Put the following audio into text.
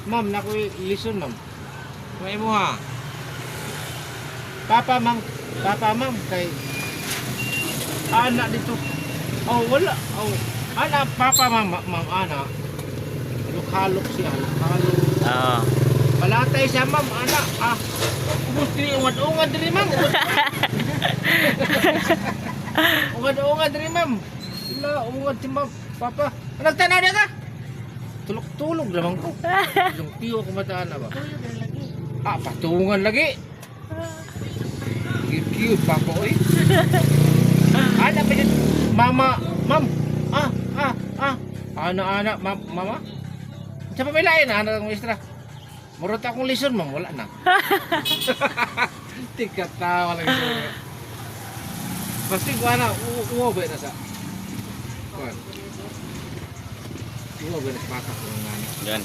Ma'am, nakoy listen ma'am. May mo ha. Papa ma'am kay anak dito. Oh, wala. Oh, anak papa ma'am anak. Halok siya, halok. Oo. Palatay siya ma'am, anak. Ubus diri ungad diri ma'am. Ungad diri ma'am. Sila ungad si ma'am, papa. Nagtanaw na ka? Tulog lamang ko. Yung tiyo ko mataan na ba? Patungan lagi. Cute papa oy. Ada pa dyan. Mama, ma'am. Anak, mama. Sa pamilayan na, anak ng istra. Murot akong lison, ma'am. Wala na. Tikat tawa lang ito. Pasti ko na, uwabay na sa. Uwabay na sa patak. Yan.